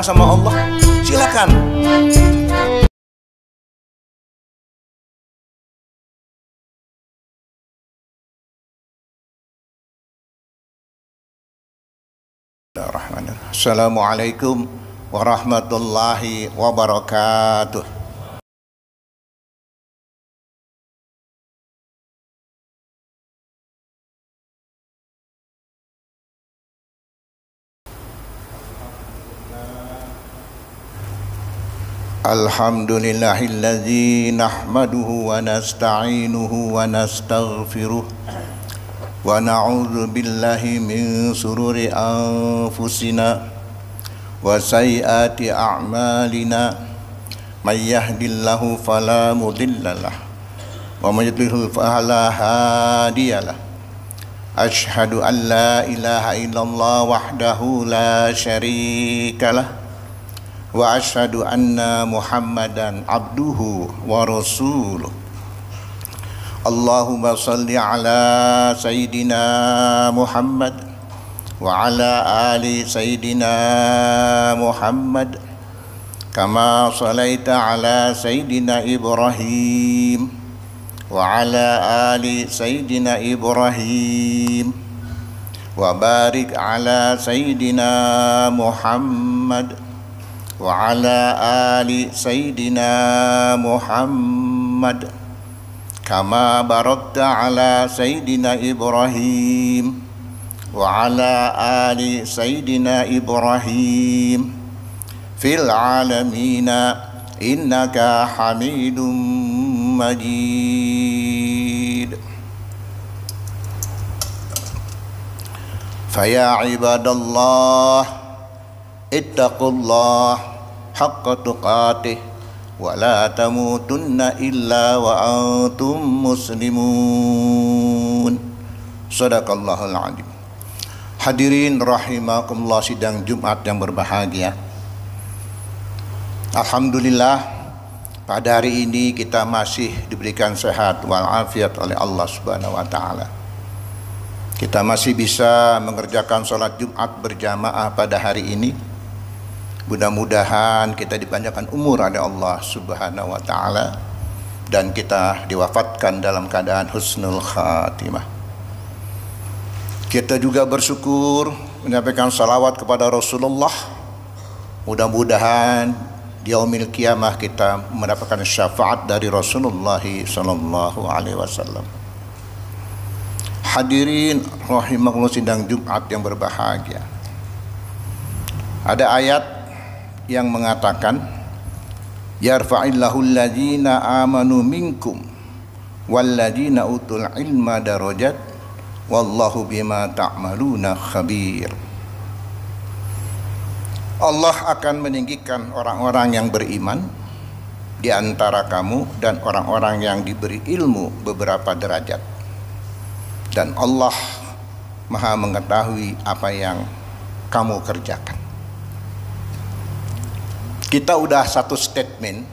sayang sama Allah, silakan. Assalamualaikum warahmatullahi wabarakatuh. Alhamdulillahilladzi nahmaduhu wa nasta'inuhu wa nastaghfiruh wa na'udzu billahi min sururi anfusina wa sayyiati a'malina may yahdihillahu fala mudhillalah wa may yudlil fala hadiyalah. Asyhadu an la ilaha illallah wahdahu la syarikalah wa asyhadu anna Muhammadan abduhu wa rasuluh. Allahumma salli ala Sayyidina Muhammad wa ala ali Sayyidina Muhammad kama salaita ala Sayyidina Ibrahim wa ala ali Sayyidina Ibrahim wa barik ala Sayyidina Muhammad wa ala ali Sayyidina Muhammad kama barakta ala Sayyidina Ibrahim wa ala ali Sayyidina Ibrahim fil alamina innaka hamidum majid. Faya ibadallah ittaqullah haqqa tuqatih wa la tamutunna illa wa antum muslimun. Shadaqallahul adzim. Hadirin rahimakumullah, sidang Jumat yang berbahagia. Alhamdulillah, pada hari ini kita masih diberikan sehat walafiat oleh Allah Subhanahu wa taala. Kita masih bisa mengerjakan sholat Jumat berjamaah pada hari ini. Mudah-mudahan kita dipanjangkan umur oleh Allah Subhanahu wa taala dan kita diwafatkan dalam keadaan husnul khatimah. Kita juga bersyukur menyampaikan salawat kepada Rasulullah. Mudah-mudahan di yaumil qiyamah kita mendapatkan syafaat dari Rasulullah sallallahu alaihi wasallam. Hadirin rahimakumullah, sidang Jumat yang berbahagia. Ada ayat yang mengatakan yarfa'illahu alladzina amanu minkum walladzina utul ilma darajat wallahu bima ta'maluna khabir. Allah akan meninggikan orang-orang yang beriman di antara kamu dan orang-orang yang diberi ilmu beberapa derajat, dan Allah Maha mengetahui apa yang kamu kerjakan. Kita udah satu statement,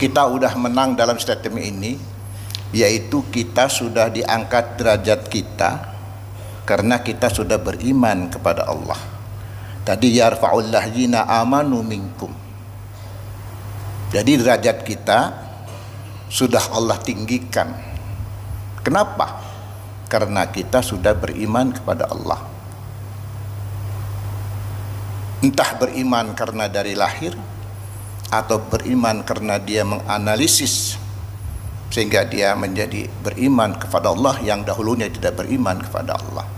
kita udah menang dalam statement ini, yaitu kita sudah diangkat derajat kita karena kita sudah beriman kepada Allah. Tadi yarfa'ul ladzina amanu minkum. Jadi derajat kita sudah Allah tinggikan. Kenapa? Karena kita sudah beriman kepada Allah. Entah beriman karena dari lahir atau beriman karena dia menganalisis sehingga dia menjadi beriman kepada Allah yang dahulunya tidak beriman kepada Allah.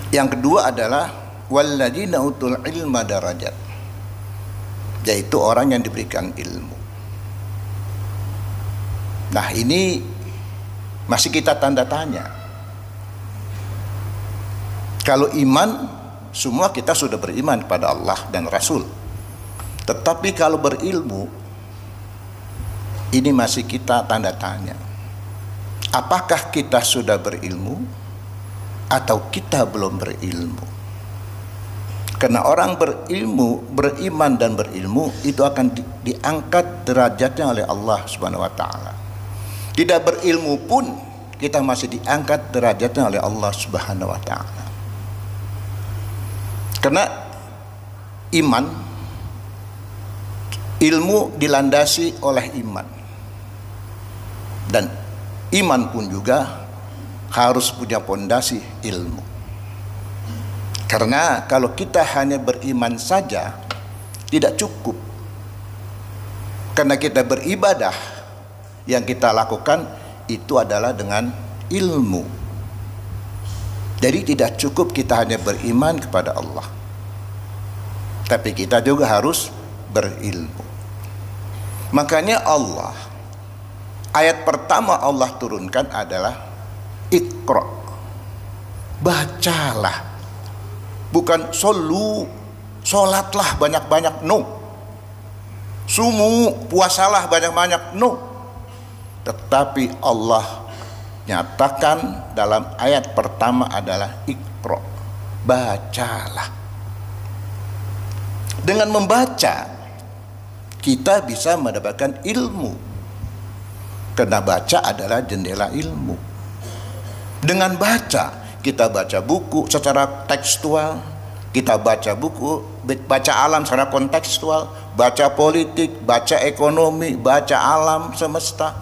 Yang kedua adalah walladzina utul ilma darajat, yaitu orang yang diberikan ilmu. Nah, ini masih kita tanda tanya. Kalau iman, semua kita sudah beriman kepada Allah dan Rasul. Tetapi kalau berilmu, ini masih kita tanda tanya. Apakah kita sudah berilmu atau kita belum berilmu? Karena orang berilmu, beriman dan berilmu itu akan diangkat derajatnya oleh Allah Subhanahu wa taala. Tidak berilmu pun kita masih diangkat derajatnya oleh Allah Subhanahu wa taala. Karena iman, ilmu dilandasi oleh iman, dan iman pun juga harus punya pondasi ilmu. Karena kalau kita hanya beriman saja tidak cukup, karena kita beribadah yang kita lakukan itu adalah dengan ilmu. Jadi tidak cukup kita hanya beriman kepada Allah, tapi kita juga harus berilmu. Makanya Allah, ayat pertama Allah turunkan adalah Iqra, bacalah, bukan solu, sholatlah banyak-banyak, no. Sumu, puasalah banyak-banyak, no. Tetapi Allah nyatakan dalam ayat pertama adalah Iqra, bacalah. Dengan membaca kita bisa mendapatkan ilmu, karena baca adalah jendela ilmu. Dengan baca, kita baca buku secara tekstual, kita baca buku, baca alam secara kontekstual, baca politik, baca ekonomi, baca alam semesta.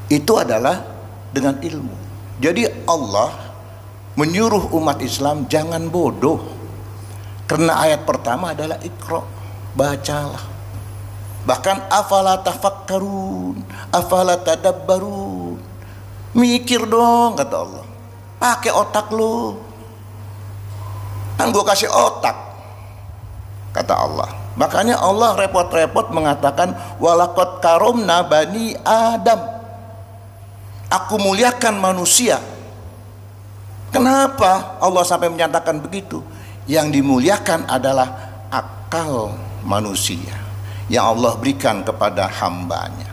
Itu adalah dengan ilmu. Jadi Allah menyuruh umat Islam jangan bodoh, karena ayat pertama adalah Iqra, bacalah. Bahkan afala tafakkarun, afala tadabbarun, mikir dong kata Allah, pakai otak lu, kan gua kasih otak kata Allah. Makanya Allah repot-repot mengatakan walaqad karomna bani Adam, aku muliakan manusia. Kenapa Allah sampai menyatakan begitu? Yang dimuliakan adalah akal manusia yang Allah berikan kepada hambanya.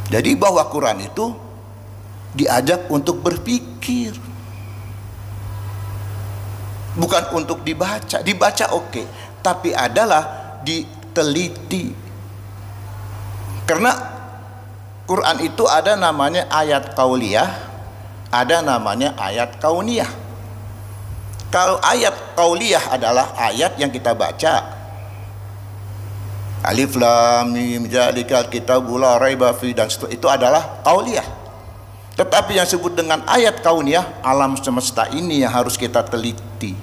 Jadi bahwa Quran itu diajak untuk berpikir, bukan untuk dibaca. Dibaca oke, tapi adalah diteliti. Karena Quran itu ada namanya ayat qauliyah, ada namanya ayat kauniyah. Kalau ayat qauliyah adalah ayat yang kita baca, Alif Lam Mim Zalikal Kitabul La Raiba Fi, dan itu adalah qauliyah. Tetapi yang disebut dengan ayat kauniyah, alam semesta ini yang harus kita teliti.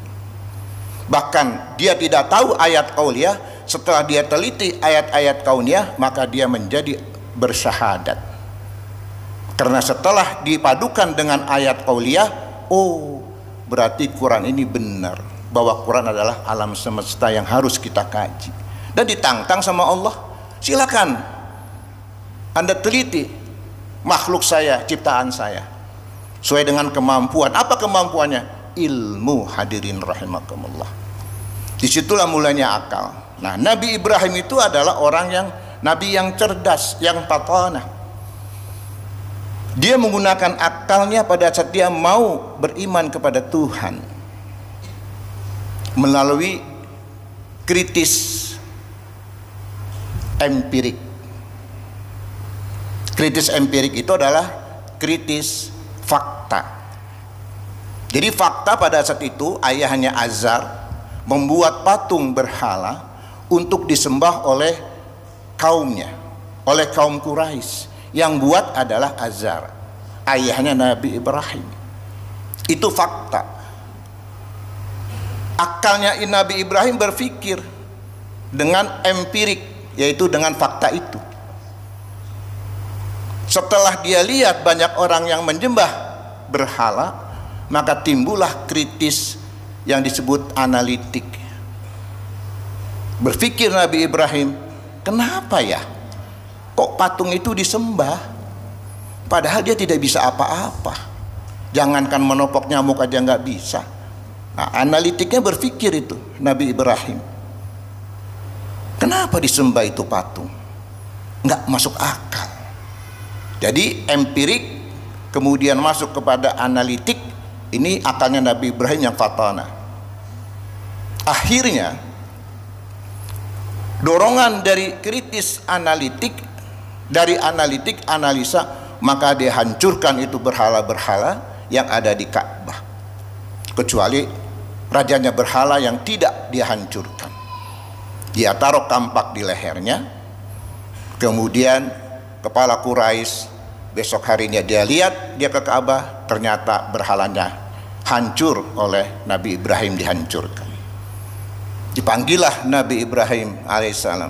Bahkan dia tidak tahu ayat qauliyah, setelah dia teliti ayat-ayat kauniyah, maka dia menjadi bersyahadat. Karena setelah dipadukan dengan ayat qauliyah, oh berarti Quran ini benar, bahwa Quran adalah alam semesta yang harus kita kaji. Dan ditantang sama Allah, silakan Anda teliti makhluk saya, ciptaan saya, sesuai dengan kemampuan. Apa kemampuannya? Ilmu, hadirin rahimakumullah. Disitulah mulanya akal. Nah, Nabi Ibrahim itu adalah orang yang nabi yang cerdas, yang fatanah. Dia menggunakan akalnya pada saat dia mau beriman kepada Tuhan melalui kritis empirik. Kritis empirik itu adalah kritis fakta. Jadi fakta pada saat itu ayahnya Azar membuat patung berhala untuk disembah oleh kaumnya, oleh kaum Quraisy. Yang buat adalah Azar, ayahnya Nabi Ibrahim. Itu fakta. Akalnya Nabi Ibrahim berpikir dengan empirik, yaitu dengan fakta itu. Setelah dia lihat banyak orang yang menyembah berhala, maka timbullah kritis yang disebut analitik. Berpikir Nabi Ibrahim, kenapa ya kok patung itu disembah, padahal dia tidak bisa apa-apa, jangankan menopok nyamuk aja nggak bisa. Nah, analitiknya berpikir itu Nabi Ibrahim, kenapa disembah itu patung? Nggak masuk akal. Jadi empirik kemudian masuk kepada analitik. Ini akalnya Nabi Ibrahim yang fatanah. Akhirnya dorongan dari kritis analitik, dari analitik analisa, maka dia hancurkan itu berhala-berhala yang ada di Ka'bah. Kecuali rajanya berhala yang tidak dia hancurkan. Dia taruh kampak di lehernya, kemudian kepala Quraisy besok harinya dia lihat, dia ke Ka'bah, ternyata berhalanya hancur oleh Nabi Ibrahim, dihancurkan. Dipanggillah Nabi Ibrahim alaihissalam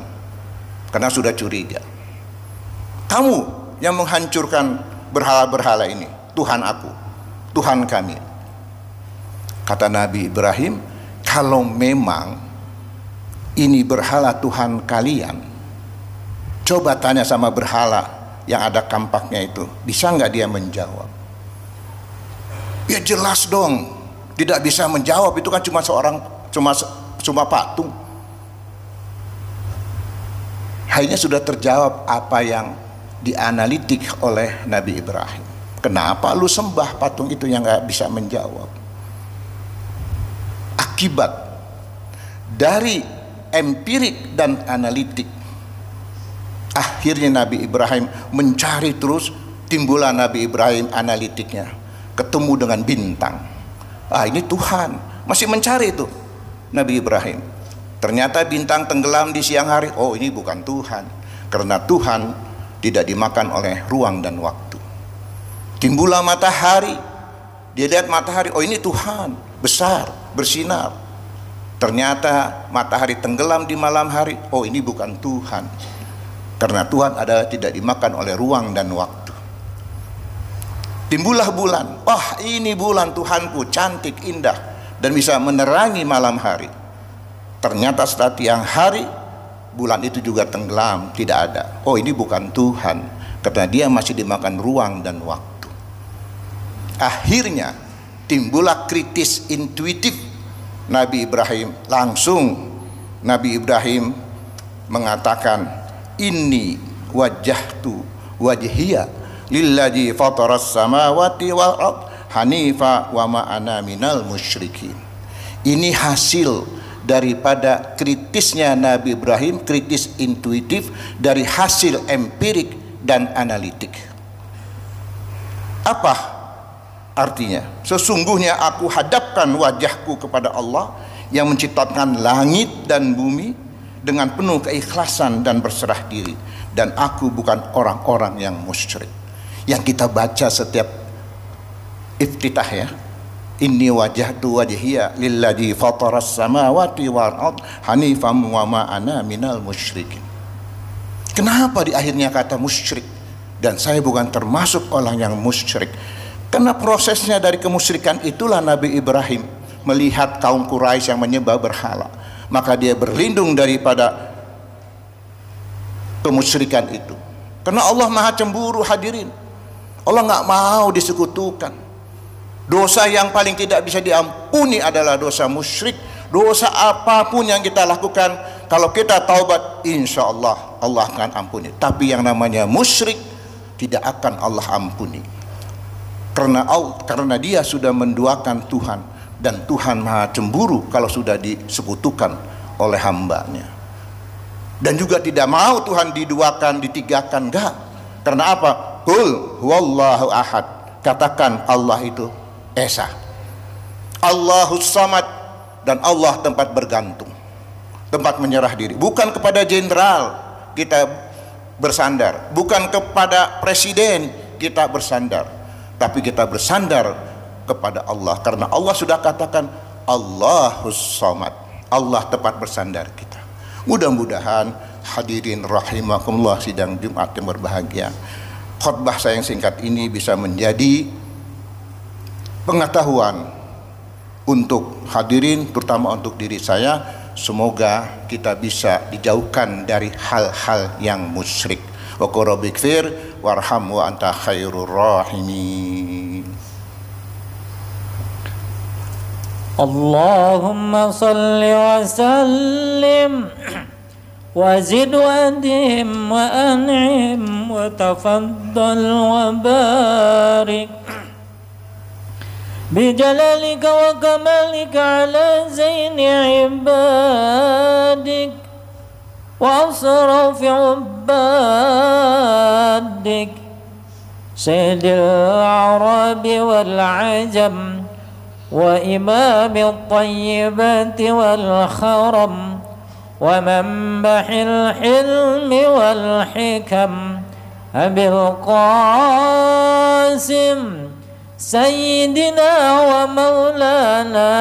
karena sudah curiga. Kamu yang menghancurkan berhala-berhala ini, Tuhan aku, Tuhan kami. Kata Nabi Ibrahim, kalau memang ini berhala Tuhan kalian, coba tanya sama berhala yang ada kampaknya itu, bisa nggak dia menjawab? Ya jelas dong, tidak bisa menjawab, itu kan cuma patung. Akhirnya sudah terjawab apa yang dianalitik oleh Nabi Ibrahim. Kenapa lu sembah patung itu yang nggak bisa menjawab? Akibat dari empirik dan analitik, akhirnya Nabi Ibrahim mencari terus, timbullah Nabi Ibrahim analitiknya, ketemu dengan bintang. Ini Tuhan, masih mencari itu Nabi Ibrahim. Ternyata bintang tenggelam di siang hari. Oh, ini bukan Tuhan, karena Tuhan tidak dimakan oleh ruang dan waktu. Timbullah matahari, dia lihat matahari, oh ini Tuhan, besar, bersinar. Ternyata matahari tenggelam di malam hari, oh ini bukan Tuhan, karena Tuhan adalah tidak dimakan oleh ruang dan waktu. Timbullah bulan, ini bulan Tuhanku, cantik, indah, dan bisa menerangi malam hari. Ternyata setelah tiang hari, bulan itu juga tenggelam, tidak ada. Oh ini bukan Tuhan, karena dia masih dimakan ruang dan waktu. Akhirnya timbullah kritis intuitif Nabi Ibrahim. Langsung Nabi Ibrahim mengatakan, inni wajjahtu wajhiya lilladzi fataras samawati wal ard hanifa wa ma ana minal musyrikin. Ini hasil daripada kritisnya Nabi Ibrahim, kritis intuitif dari hasil empirik dan analitik. Apa artinya? Sesungguhnya aku hadapkan wajahku kepada Allah yang menciptakan langit dan bumi dengan penuh keikhlasan dan berserah diri, dan aku bukan orang-orang yang musyrik. Yang kita baca setiap iftitah ya, inni wajjahtu wajhiya lilladzi fataras samawati wal ard hanifan wa ma ana minal musyrikin. Kenapa di akhirnya kata musyrik? Dan saya bukan termasuk orang yang musyrik. Karena prosesnya dari kemusyrikan itulah Nabi Ibrahim melihat kaum Quraisy yang menyembah berhala, maka dia berlindung daripada kemusyrikan itu. Karena Allah Maha Cemburu, hadirin. Allah nggak mau disekutukan. Dosa yang paling tidak bisa diampuni adalah dosa musyrik. Dosa apapun yang kita lakukan, kalau kita taubat, insya Allah Allah akan ampuni. Tapi yang namanya musyrik tidak akan Allah ampuni, karena dia sudah menduakan Tuhan, dan Tuhan Maha Cemburu kalau sudah disekutukan oleh hambanya. Dan juga tidak mau Tuhan diduakan, ditigakan, enggak. Karena apa? Qul huwallahu ahad, katakan Allah itu Esa, Allahus Samad, dan Allah tempat bergantung, tempat menyerah diri. Bukan kepada jenderal kita bersandar, bukan kepada presiden kita bersandar, tapi kita bersandar kepada Allah, karena Allah sudah katakan Allahus Samad, Allah tempat bersandar kita. Mudah-mudahan hadirin rahimakumullah sidang Jumat yang berbahagia, khutbah saya yang singkat ini bisa menjadi pengetahuan untuk hadirin, terutama untuk diri saya. Semoga kita bisa dijauhkan dari hal-hal yang musyrik. Wa qur rabbighfir warham wa anta khairur rahimin. Allahumma salli wa sallim wa zid wa dim wa an'im wa tafaddal wa barik بجلالك وكمالك على زين عبادك وأصرف عبادك سيد الأعراب والعجم وإمام الطيبات والخرم ومنبح الحلم والحكم أبي القاسم سيدنا ومولانا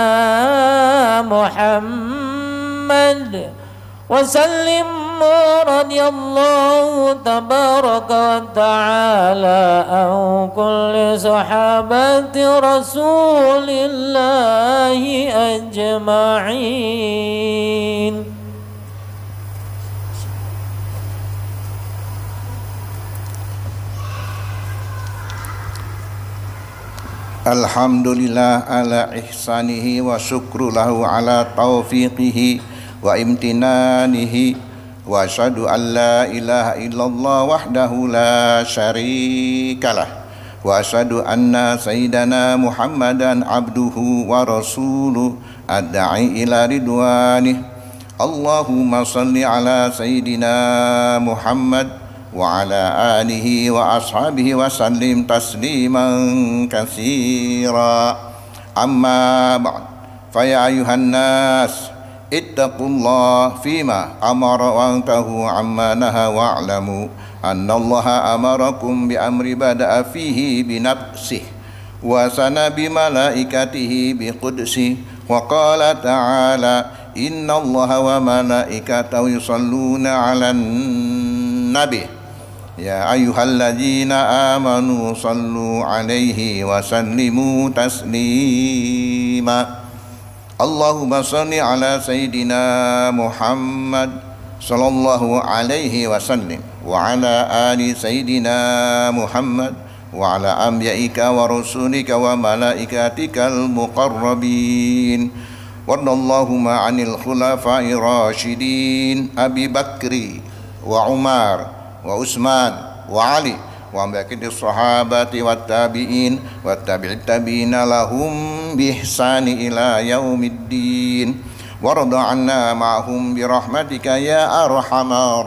محمد وسلم رضي الله تبارك وتعالى عن كل صحابة رسول الله أجمعين. Alhamdulillah ala ihsanihi wa syukru lahu ala taufiqihi wa imtinanihi wa asyhadu an la ilaha illallah wahdahu la syarikalah wa asyhadu anna sayyidana Muhammadan abduhu wa rasuluh adda'i ila ridwanih. Allahumma salli ala sayyidina Muhammad wa ala alihi wa ashabihi wa sallim tasliman katsira. Amma ba'd, fa ya ayuhan nas ittaqullah fima amara wa antahu amma naha wa'lamu annallaha amarakum bi amri bada'a fihi bi nafsihi wa sana bi malaikatihi bi qudsihi wa qala ta'ala innallaha wa malaikatahu yusalluna 'alan nabi ya ayyuhalladzina amanu sallu alaihi wa sallimu taslima. Allahumma salli ala sayyidina Muhammad sallallahu alaihi wasallam wa ala ali sayyidina Muhammad wa ala anbiya'ika wa rusulika wa malaikatikal muqarrabin. Wadallahumma 'anil khulafa'ir rasyidin Abi Bakri wa Umar wa Utsman wa Ali wa baqiyati sahabati wat tabi'in wat tabi'it tabi'ina lahum bi ihsani ila yaumiddin warda 'anna ma'hum bi rahmatika ya arhamar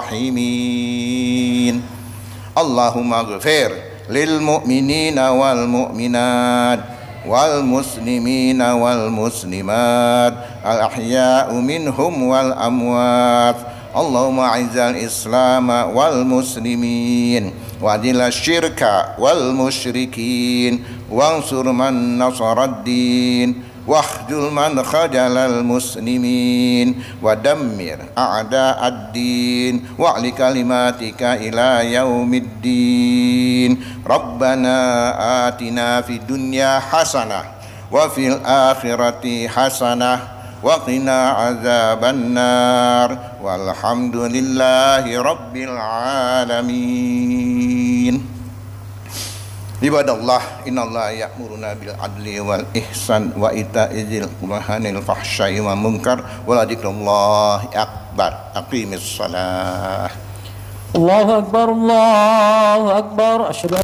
rahimin. Allahumma ighfir lil mu'minina wal mu'minat wal muslimina wal muslimat al ahya'u minhum wal amwat. Allahumma a'izzal islam wal muslimin wa adil syirka wal musyrikin wansur man nasaraddin wakhjul man khajalal muslimin wa dammir a'da'ad-din wa'li kalimatika ila yaumiddin. Rabbana atina fid dunya hasanah wa fil akhirati hasanah wa qina azabannar walhamdulillahi rabbil alamin. Ibadallah, innallaha ya'muruna bil adli wal ihsan wa ita'i dzil qurba wa fahsya'i wa munkar wa la dzikrullahi akbar. Aqimis shalah. Allahu akbar, Allahu akbar. Asyhadu